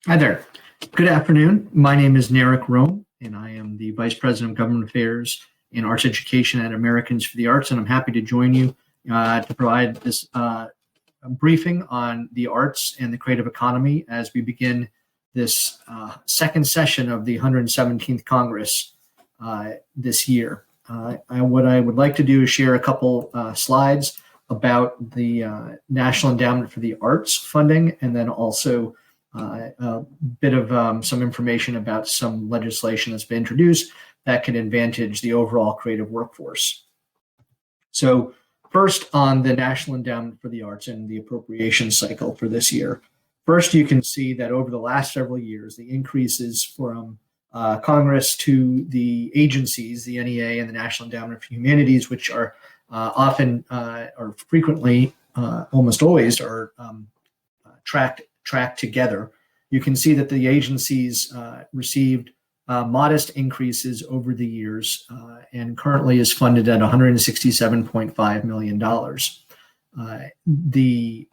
Hi there. Good afternoon. My name is Narric W, and I am the Vice President of Government Affairs and Arts Education at Americans for the Arts, and I'm happy to join you to provide this briefing on the arts and the creative economy as we begin this second session of the 117th Congress this year. What I would like to do is share a couple slides about the National Endowment for the Arts funding, and then also a bit of some information about some legislation that's been introduced that can advantage the overall creative workforce. So first, on the National Endowment for the Arts and the appropriation cycle for this year. First, you can see that over the last several years, the increases from Congress to the agencies, the NEA and the National Endowment for Humanities, which are often or frequently, almost always, are tracked together. You can see that the agencies received modest increases over the years and currently is funded at $167.5 million. The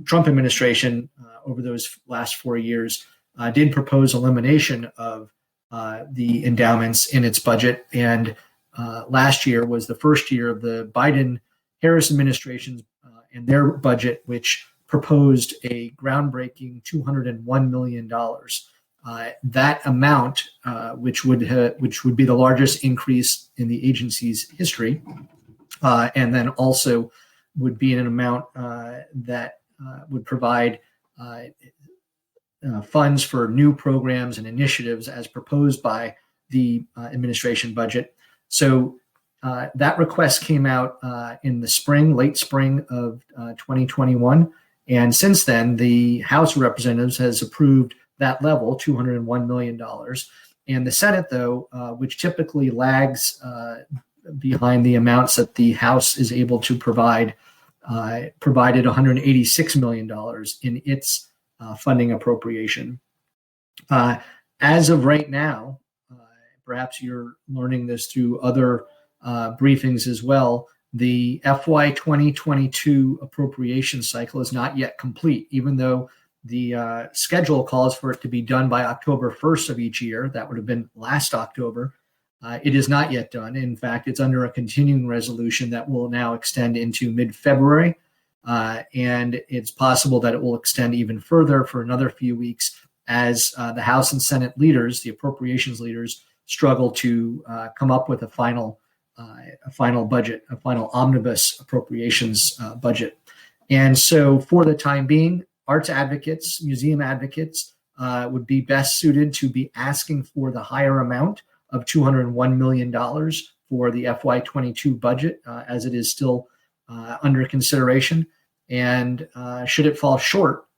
Trump administration over those last 4 years did propose elimination of the endowments in its budget, and last year was the first year of the Biden-Harris administration's and their budget, which proposed a groundbreaking $201 million. That amount, which would be the largest increase in the agency's history, and then also would be an amount that would provide funds for new programs and initiatives as proposed by the administration budget. So that request came out in the spring, late spring of 2021. And since then, the House of Representatives has approved that level, $201 million. And the Senate, though, which typically lags behind the amounts that the House is able to provide, provided $186 million in its funding appropriation. As of right now, perhaps you're learning this through other briefings as well, the FY 2022 appropriation cycle is not yet complete, even though the schedule calls for it to be done by October 1st of each year. That would have been last October. It is not yet done. In fact, it's under a continuing resolution that will now extend into mid-February, and it's possible that it will extend even further for another few weeks as the House and Senate leaders, the appropriations leaders, struggle to come up with a final budget, a final omnibus appropriations budget. And so for the time being, arts advocates, museum advocates would be best suited to be asking for the higher amount of $201 million for the FY22 budget as it is still under consideration. And should it fall short,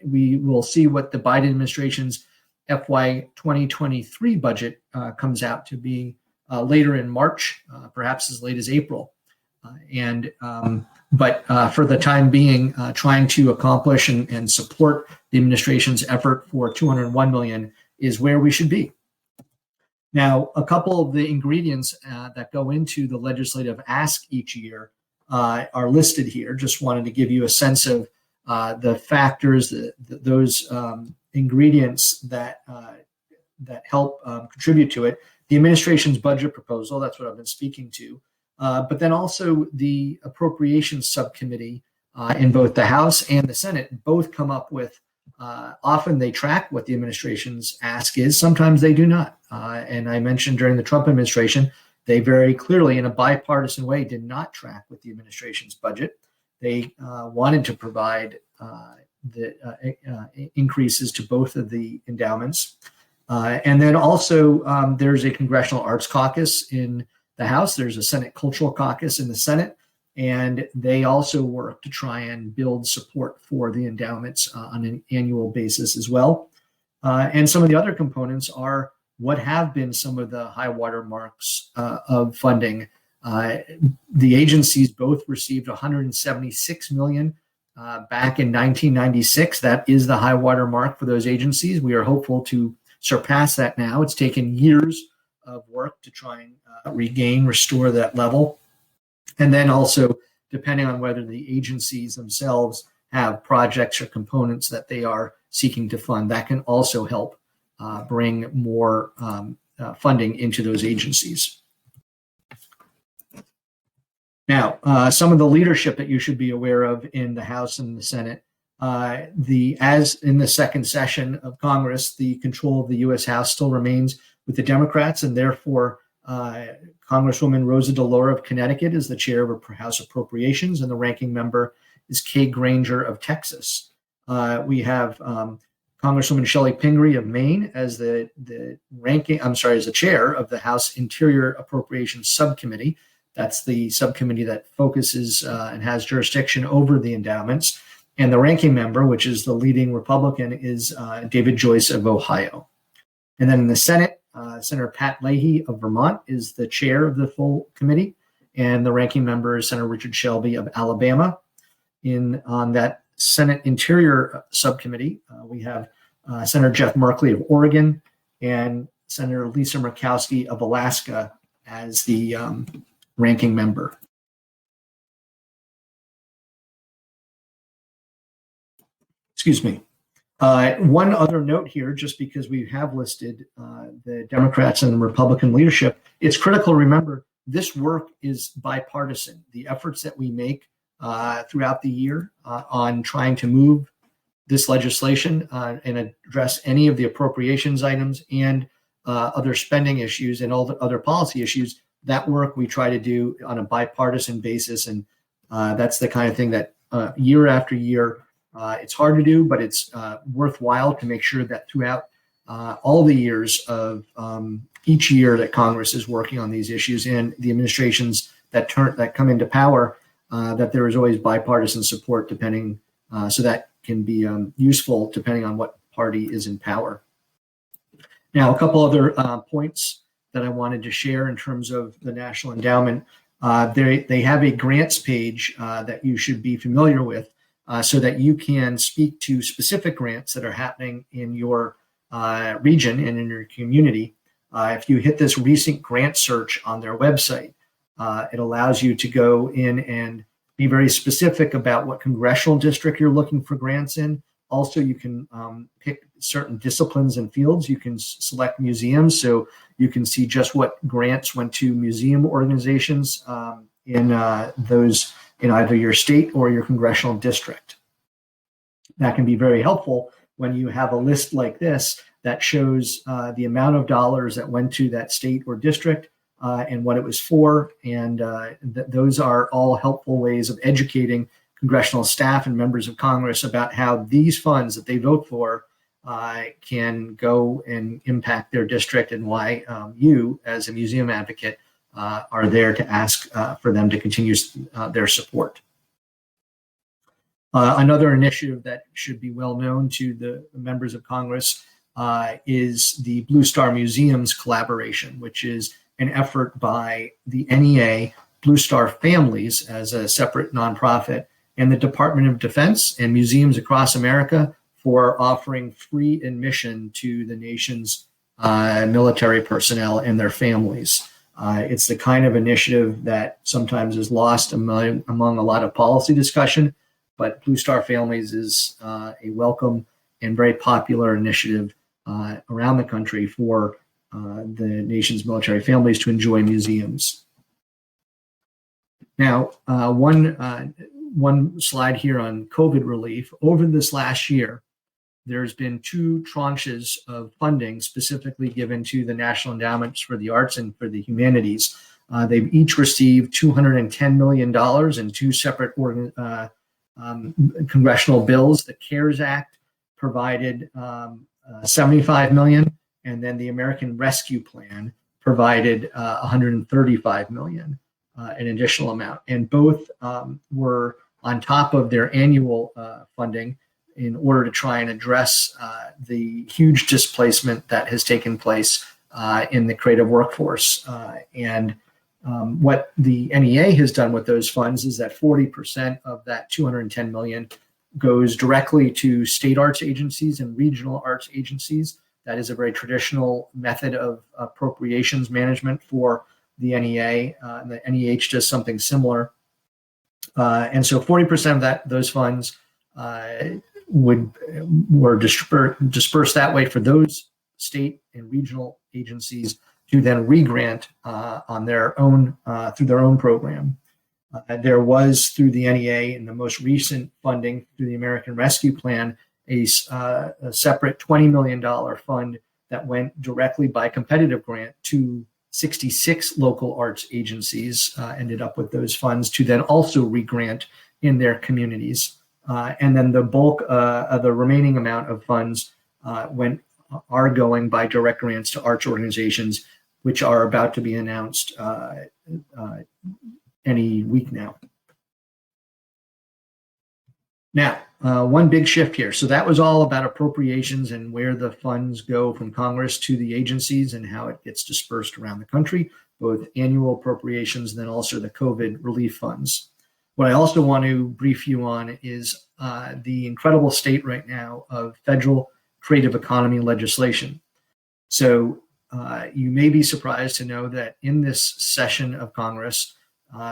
we will see what the Biden administration's FY 2023 budget comes out to be later in March, perhaps as late as April. But for the time being, trying to accomplish and support the administration's effort for $201 million is where we should be. Now, a couple of the ingredients that go into the legislative ask each year are listed here. Just wanted to give you a sense of the factors, those ingredients that help contribute to it. The administration's budget proposal, that's what I've been speaking to, but then also the appropriations subcommittee in both the House and the Senate both come up with, often they track what the administration's ask is, sometimes they do not. And I mentioned during the Trump administration, they very clearly in a bipartisan way did not track with the administration's budget. They wanted to provide the increases to both of the endowments. And then also there's a Congressional Arts Caucus in the House. There's a Senate Cultural Caucus in the Senate. And they also work to try and build support for the endowments on an annual basis as well. And some of the other components are what have been some of the high water marks of funding. The agencies both received $176 million back in 1996. That is the high water mark for those agencies. We are hopeful to surpass that now. It's taken years of work to try and restore that level. And then also, depending on whether the agencies themselves have projects or components that they are seeking to fund. That can also help bring more funding into those agencies. Now, some of the leadership that you should be aware of in the House and the Senate. As in the second session of Congress, the control of the U.S. House still remains with the Democrats, and therefore Congresswoman Rosa DeLauro of Connecticut is the chair of House Appropriations, and the ranking member is Kay Granger of Texas. We have Congresswoman Shelley Pingree of Maine as the chair of the House Interior Appropriations Subcommittee. That's the subcommittee that focuses and has jurisdiction over the endowments. And the ranking member, which is the leading Republican, is David Joyce of Ohio. And then in the Senate, Senator Pat Leahy of Vermont is the chair of the full committee, and the ranking member is Senator Richard Shelby of Alabama. On that Senate Interior Subcommittee, we have Senator Jeff Merkley of Oregon and Senator Lisa Murkowski of Alaska as the ranking member. Excuse me. One other note here, just because we have listed the Democrats and the Republican leadership, it's critical to remember this work is bipartisan. The efforts that we make throughout the year on trying to move this legislation and address any of the appropriations items and other spending issues and all the other policy issues, that work we try to do on a bipartisan basis. And that's the kind of thing that year after year, it's hard to do, but it's worthwhile to make sure that throughout all the years of each year that Congress is working on these issues and the administrations that come into power, that there is always bipartisan support depending, so that can be useful depending on what party is in power. Now, a couple other points that I wanted to share in terms of the National Endowment. They have a grants page that you should be familiar with, so that you can speak to specific grants that are happening in your region and in your community. If you hit this recent grant search on their website, it allows you to go in and be very specific about what congressional district you're looking for grants in. Also, you can pick certain disciplines and fields. You can select museums, so you can see just what grants went to museum organizations in those in either your state or your congressional district. That can be very helpful when you have a list like this that shows the amount of dollars that went to that state or district and what it was for. And those are all helpful ways of educating congressional staff and members of Congress about how these funds that they vote for can go and impact their district, and why you, as a museum advocate, are there to ask for them to continue their support. Another initiative that should be well known to the members of Congress is the Blue Star Museums collaboration, which is an effort by the NEA, Blue Star Families as a separate nonprofit, and the Department of Defense and museums across America for offering free admission to the nation's military personnel and their families. It's the kind of initiative that sometimes is lost among a lot of policy discussion, but Blue Star Families is a welcome and very popular initiative around the country for the nation's military families to enjoy museums. Now, one slide here on COVID relief. Over this last year, there's been 2 tranches of funding specifically given to the National Endowments for the Arts and for the Humanities. They've each received $210 million in 2 separate congressional bills. The CARES Act provided $75 million, and then the American Rescue Plan provided $135 million, an additional amount. And both were on top of their annual funding in order to try and address the huge displacement that has taken place in the creative workforce. What the NEA has done with those funds is that 40% of that $210 million goes directly to state arts agencies and regional arts agencies. That is a very traditional method of appropriations management for the NEA. The NEH does something similar. And so 40% of those funds were dispersed that way for those state and regional agencies to then re-grant on their own through their own program. There was, through the NEA and the most recent funding through the American Rescue Plan, a separate $20 million fund that went directly by competitive grant to 66 local arts agencies, ended up with those funds to then also re-grant in their communities. And then the bulk of the remaining amount of funds are going by direct grants to arts organizations, which are about to be announced any week now. Now, one big shift here. So that was all about appropriations and where the funds go from Congress to the agencies and how it gets dispersed around the country, both annual appropriations and then also the COVID relief funds. What I also want to brief you on is the incredible state right now of federal creative economy legislation. So you may be surprised to know that in this session of Congress,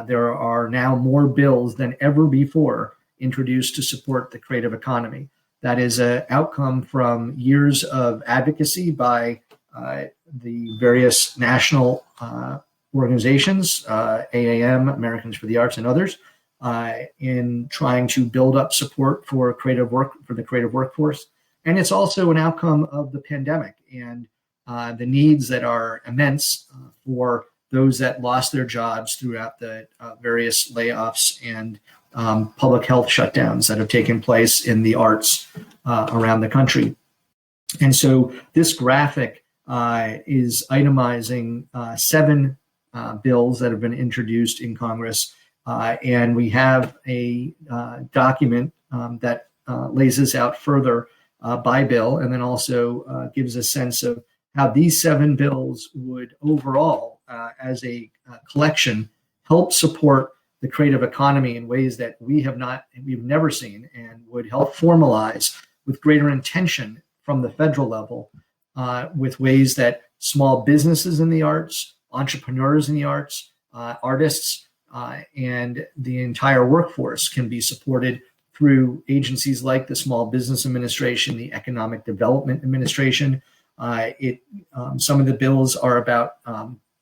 there are now more bills than ever before introduced to support the creative economy. That is an outcome from years of advocacy by the various national organizations, AAM, Americans for the Arts, and others, in trying to build up support for the creative workforce. And it's also an outcome of the pandemic and the needs that are immense for those that lost their jobs throughout the various layoffs and public health shutdowns that have taken place in the arts around the country. And so this graphic is itemizing 7 bills that have been introduced in Congress. And we have a document that lays this out further by bill, and then also gives a sense of how these 7 bills would overall, as a collection, help support the creative economy in ways that we've never seen, and would help formalize with greater intention from the federal level, with ways that small businesses in the arts, entrepreneurs in the arts, artists, and the entire workforce can be supported through agencies like the Small Business Administration, the Economic Development Administration. Some of the bills are about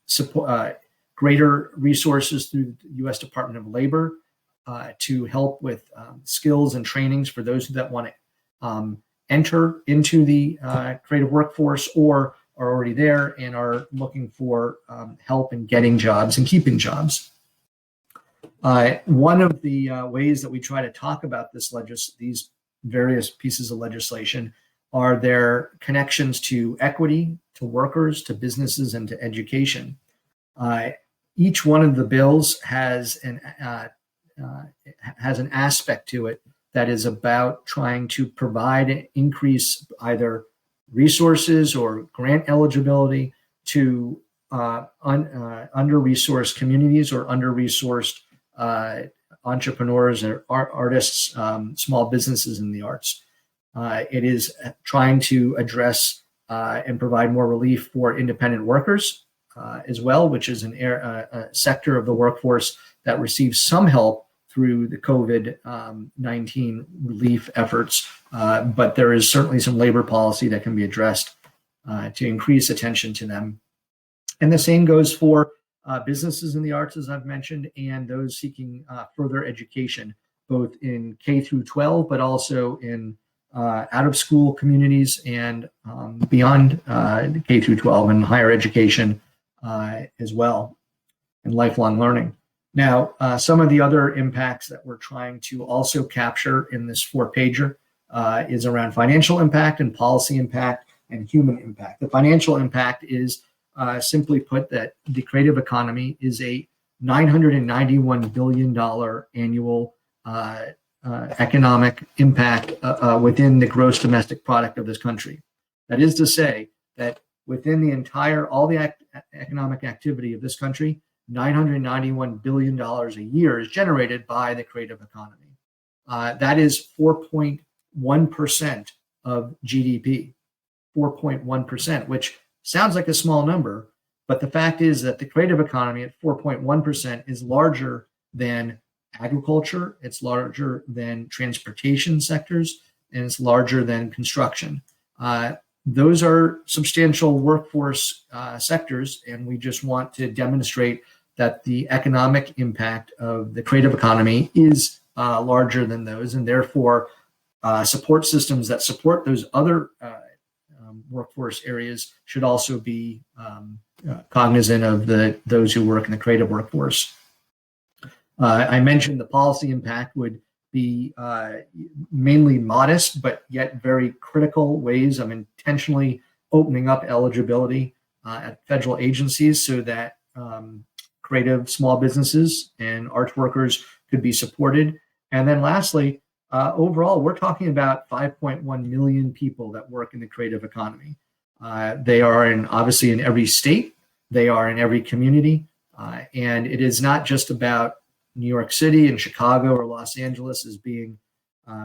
support, greater resources through the U.S. Department of Labor to help with skills and trainings for those that want to enter into the creative workforce or are already there and are looking for help in getting jobs and keeping jobs. One of the ways that we try to talk about these various pieces of legislation are their connections to equity, to workers, to businesses, and to education. Each one of the bills has an aspect to it that is about trying to provide increase either resources or grant eligibility to under-resourced communities or under-resourced entrepreneurs or artists, small businesses in the arts. It is trying to address and provide more relief for independent workers as well, which is a sector of the workforce that receives some help through the COVID-19 relief efforts. But there is certainly some labor policy that can be addressed to increase attention to them. And the same goes for businesses in the arts, as I've mentioned, and those seeking further education, both in K through 12, but also in out of school communities and beyond K through 12 and higher education as well, and lifelong learning. Now, some of the other impacts that we're trying to also capture in this 4-pager is around financial impact and policy impact and human impact. The financial impact is simply put that the creative economy is a $991 billion annual economic impact within the gross domestic product of this country. That is to say that within all the economic activity of this country, $991 billion a year is generated by the creative economy. That is 4.1% of GDP, 4.1%, which sounds like a small number, but the fact is that the creative economy at 4.1% is larger than agriculture, it's larger than transportation sectors, and it's larger than construction. Those are substantial workforce sectors, and we just want to demonstrate that the economic impact of the creative economy is larger than those, and therefore support systems that support those other workforce areas should also be cognizant of those who work in the creative workforce. I mentioned the policy impact would be mainly modest, but yet very critical ways of intentionally opening up eligibility at federal agencies so that creative small businesses and arts workers could be supported. And then lastly, overall, we're talking about 5.1 million people that work in the creative economy. They are obviously in every state, they are in every community, and it is not just about New York City and Chicago or Los Angeles as being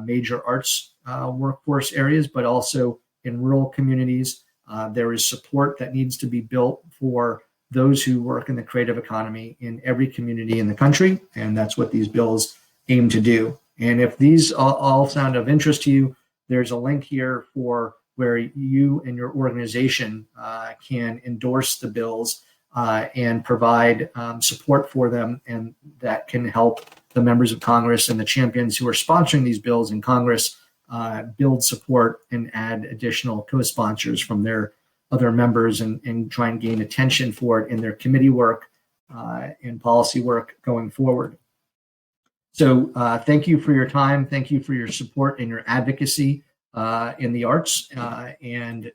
major arts workforce areas, but also in rural communities. There is support that needs to be built for those who work in the creative economy in every community in the country, and that's what these bills aim to do. And if these all sound of interest to you, there's a link here for where you and your organization can endorse the bills and provide support for them, and that can help the members of Congress and the champions who are sponsoring these bills in Congress build support and add additional co-sponsors from their other members and try and gain attention for it in their committee work and policy work going forward. So thank you for your time. Thank you for your support and your advocacy in the arts. And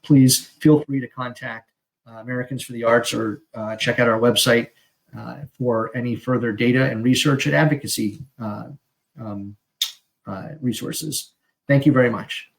please feel free to contact Americans for the Arts or check out our website for any further data and research and advocacy resources. Thank you very much.